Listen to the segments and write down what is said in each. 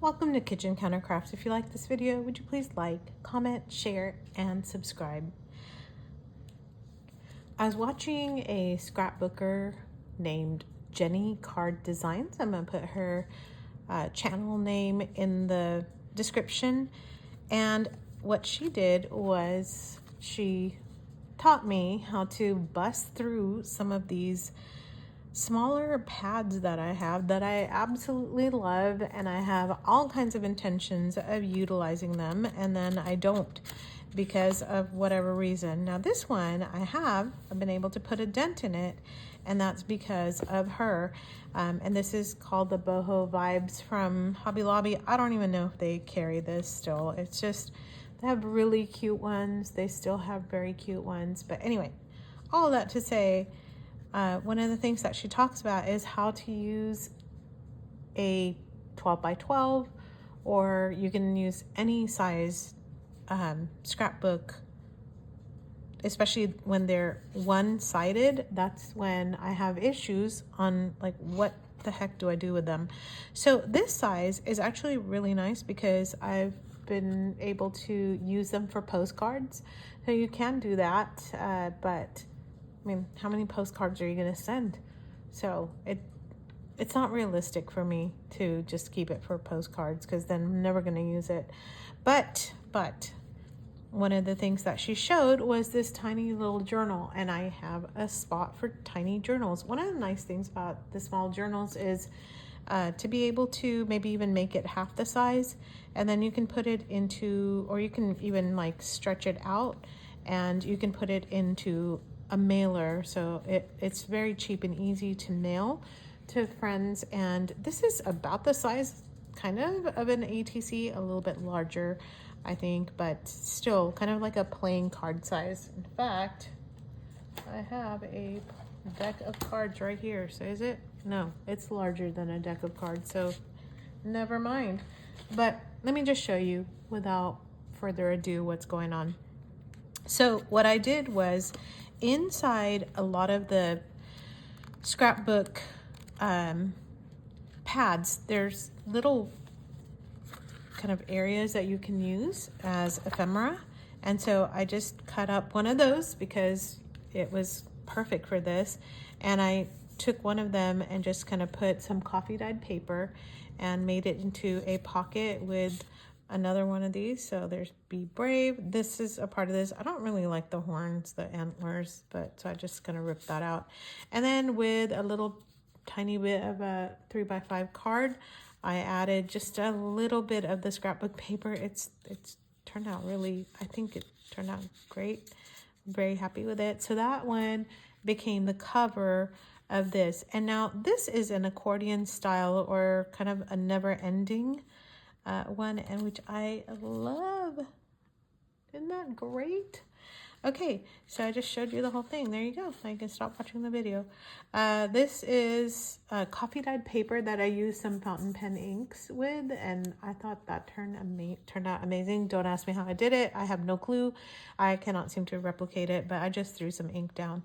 Welcome to Kitchen Countercrafts. If you like this video, would you please like, comment, share, and subscribe? I was watching a scrapbooker named Jenny Card Designs. I'm going to put her channel name in the description. And what she did was she taught me how to bust through some of these smaller pads that I have that I absolutely love, and I have all kinds of intentions of utilizing them, and then I don't because of whatever reason. Now this one I've been able to put a dent in it, and that's because of her. And this is called the Boho Vibes from Hobby Lobby. I don't even know if they carry this still. It's just, they have really cute ones. They still have very cute ones. But anyway, all of that to say, one of the things that she talks about is how to use a 12 by 12, or you can use any size scrapbook, especially when they're one-sided. That's when I have issues on like, what the heck do I do with them? So this size is actually really nice because I've been able to use them for postcards. So you can do that, but I mean, how many postcards are you going to send? So it's not realistic for me to just keep it for postcards because then I'm never going to use it. But one of the things that she showed was this tiny little journal, and I have a spot for tiny journals. One of the nice things about the small journals is to be able to maybe even make it half the size, and then you can put it into, or you can even like stretch it out, and you can put it into a mailer. So it's very cheap and easy to mail to friends. And this is about the size kind of an ATC, a little bit larger, I think, but still kind of like a plain card size. In fact, I have a deck of cards right here. So is it? No, it's larger than a deck of cards, so never mind. But let me just show you without further ado what's going on. So what I did was, inside a lot of the scrapbook pads, there's little kind of areas that you can use as ephemera. And so I just cut up one of those because it was perfect for this. And I took one of them and just kind of put some coffee dyed paper and made it into a pocket with another one of these. So there's Be Brave. This is a part of this. I don't really like the horns, the antlers, but so I just gonna rip that out. And then with a little tiny bit of a 3x5 card, I added just a little bit of the scrapbook paper. It's turned out really, I think it turned out great. I'm very happy with it. So that one became the cover of this. And now this is an accordion style, or kind of a never-ending one, and which I love. Isn't that great? Okay, so I just showed you the whole thing. There you go. I can stop watching the video. This is coffee dyed paper that I used some fountain pen inks with, and I thought that turned out amazing. Don't ask me how I did it. I have no clue. I cannot seem to replicate it, but I just threw some ink down,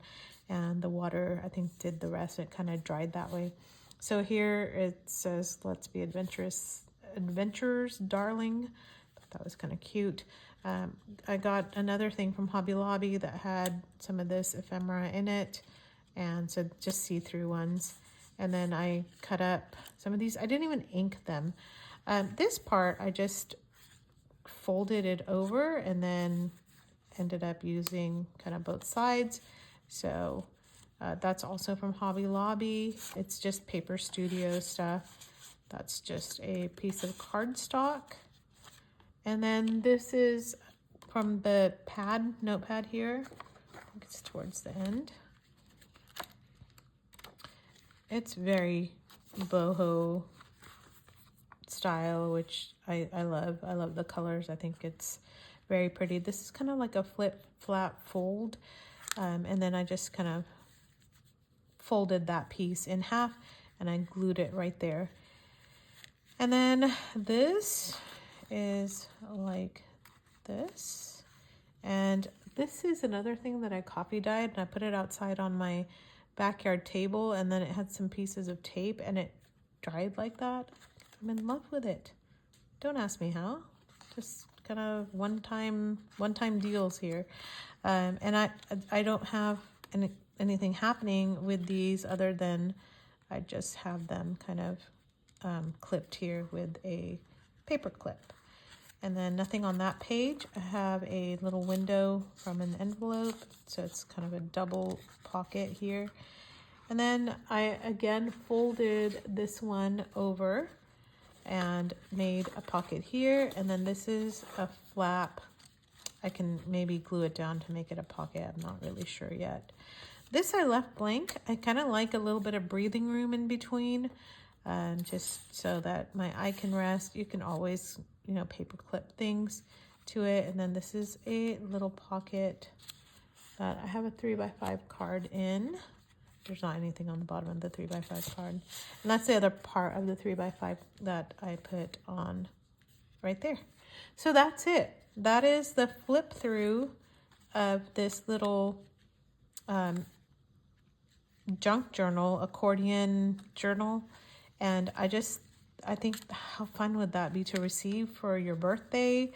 and the water, I think, did the rest. It kind of dried that way. So here it says, "Let's be adventurous. Adventures, darling." That was kind of cute. I got another thing from Hobby Lobby that had some of this ephemera in it, and so just see-through ones. And then I cut up some of these. I didn't even ink them. This part I just folded it over and then ended up using kind of both sides. So that's also from Hobby Lobby. It's just Paper Studio stuff. That's just a piece of cardstock. And then this is from the notepad here. I think it's towards the end. It's very boho style, which I love. I love the colors. I think it's very pretty. This is kind of like a flat fold. And then I just kind of folded that piece in half and I glued it right there. And then this is like this, and this is another thing that I coffee dyed, and I put it outside on my backyard table, and then it had some pieces of tape and it dried like that. I'm in love with it. Don't ask me how. Just kind of one-time deals here. And I don't have anything happening with these other than I just have them kind of clipped here with a paper clip. And then nothing on that page. I have a little window from an envelope, so it's kind of a double pocket here. And then I again folded this one over and made a pocket here. And then this is a flap. I can maybe glue it down to make it a pocket. I'm not really sure yet. This I left blank. I kind of like a little bit of breathing room in between, just so that my eye can rest. You can always, you know, paper clip things to it. And then this is a little pocket that I have a 3x5 card in. There's not anything on the bottom of the 3x5 card. And that's the other part of the 3x5 that I put on right there. So that's it. That is the flip through of this little junk journal, accordion journal. And I think how fun would that be to receive for your birthday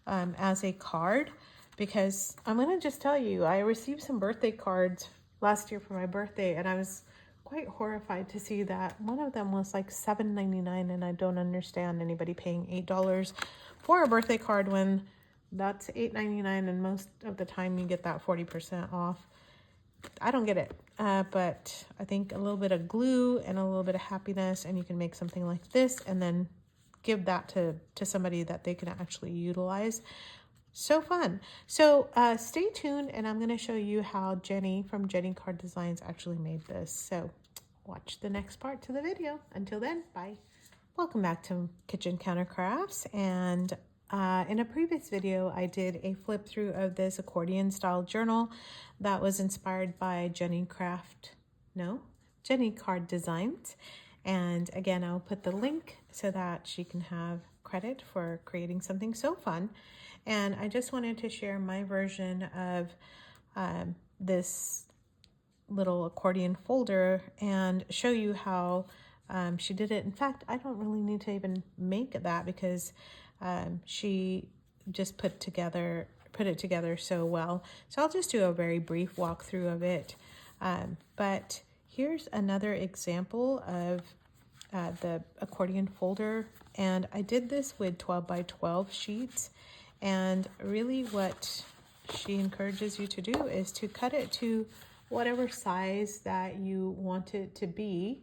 as a card? Because I'm going to just tell you, I received some birthday cards last year for my birthday, and I was quite horrified to see that one of them was like $7.99, and I don't understand anybody paying $8 for a birthday card when that's $8.99, and most of the time you get that 40% off. I don't get it, but I think a little bit of glue and a little bit of happiness, and you can make something like this and then give that to somebody that they can actually utilize. So fun. So stay tuned, and I'm going to show you how Jenny from Jenny Card Designs actually made this. So watch the next part to the video. Until then, bye. Welcome back to Kitchen Counter Crafts. And in a previous video, I did a flip through of this accordion style journal that was inspired by Jenny Card Designs. And again, I'll put the link so that she can have credit for creating something so fun. And I just wanted to share my version of this little accordion folder and show you how she did it. In fact, I don't really need to even make that because she just put it together so well. So I'll just do a very brief walkthrough of it. But here's another example of the accordion folder. And I did this with 12x12 sheets. And really what she encourages you to do is to cut it to whatever size that you want it to be.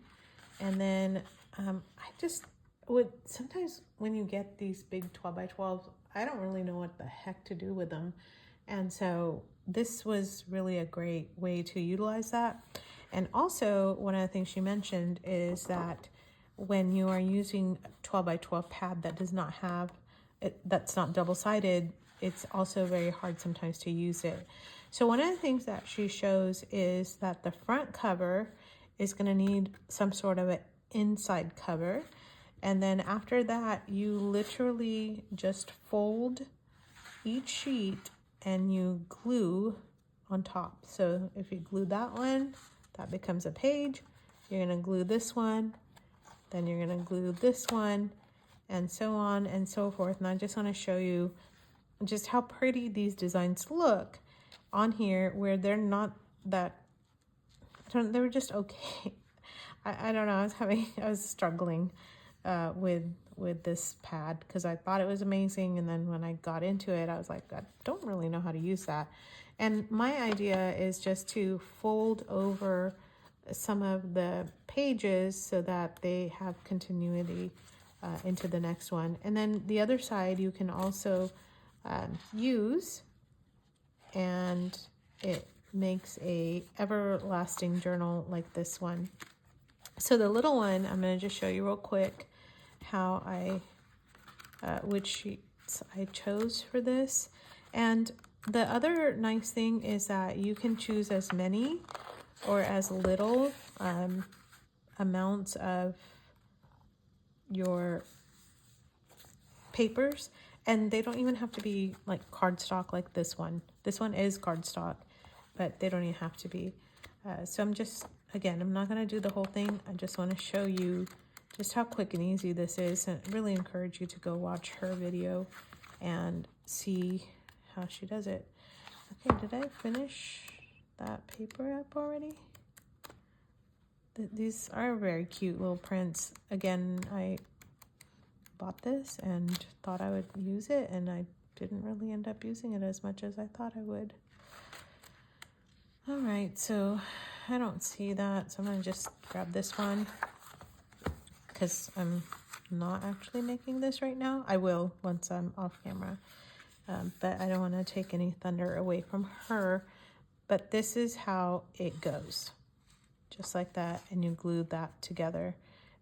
And then I just would, sometimes when you get these big 12x12s, I don't really know what the heck to do with them. And so this was really a great way to utilize that. And also one of the things she mentioned is that when you are using 12x12 pad that does not have that's not double-sided, it's also very hard sometimes to use it. So one of the things that she shows is that the front cover is going to need some sort of an inside cover. And then after that, you literally just fold each sheet and you glue on top. So if you glue that one, that becomes a page. You're going to glue this one, then you're going to glue this one, and so on and so forth. And I just want to show you just how pretty these designs look on here, where they're not that, they were just okay. I don't know, I was struggling with this pad because I thought it was amazing, and then when I got into it, I was like, I don't really know how to use that. And my idea is just to fold over some of the pages so that they have continuity into the next one. And then the other side you can also use, and it makes a everlasting journal like this one. So the little one, I'm going to just show you real quick how which sheets I chose for this. And the other nice thing is that you can choose as many or as little amounts of your papers, and they don't even have to be like cardstock like this one. This one is cardstock, but they don't even have to be. So I'm not going to do the whole thing. I just want to show you just how quick and easy this is. And I really encourage you to go watch her video and see how she does it. Okay, did I finish that paper up already? These are very cute little prints. Again, I bought this and thought I would use it, and I didn't really end up using it as much as I thought I would. All right, so I don't see that, so I'm gonna just grab this one because I'm not actually making this right now. I will once I'm off camera, but I don't want to take any thunder away from her. But this is how it goes, just like that, and you glue that together,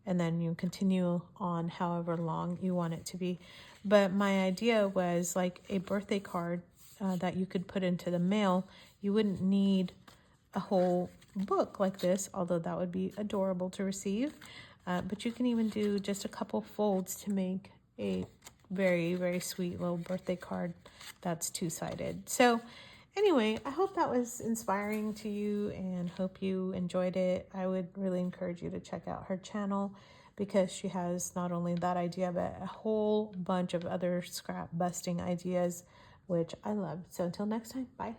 and then you continue on however long you want it to be. But my idea was like a birthday card that you could put into the mail. You wouldn't need a whole book like this, although that would be adorable to receive. But you can even do just a couple folds to make a very, very sweet little birthday card that's two-sided. So anyway, I hope that was inspiring to you and hope you enjoyed it. I would really encourage you to check out her channel because she has not only that idea, but a whole bunch of other scrap busting ideas, which I love. So until next time, bye.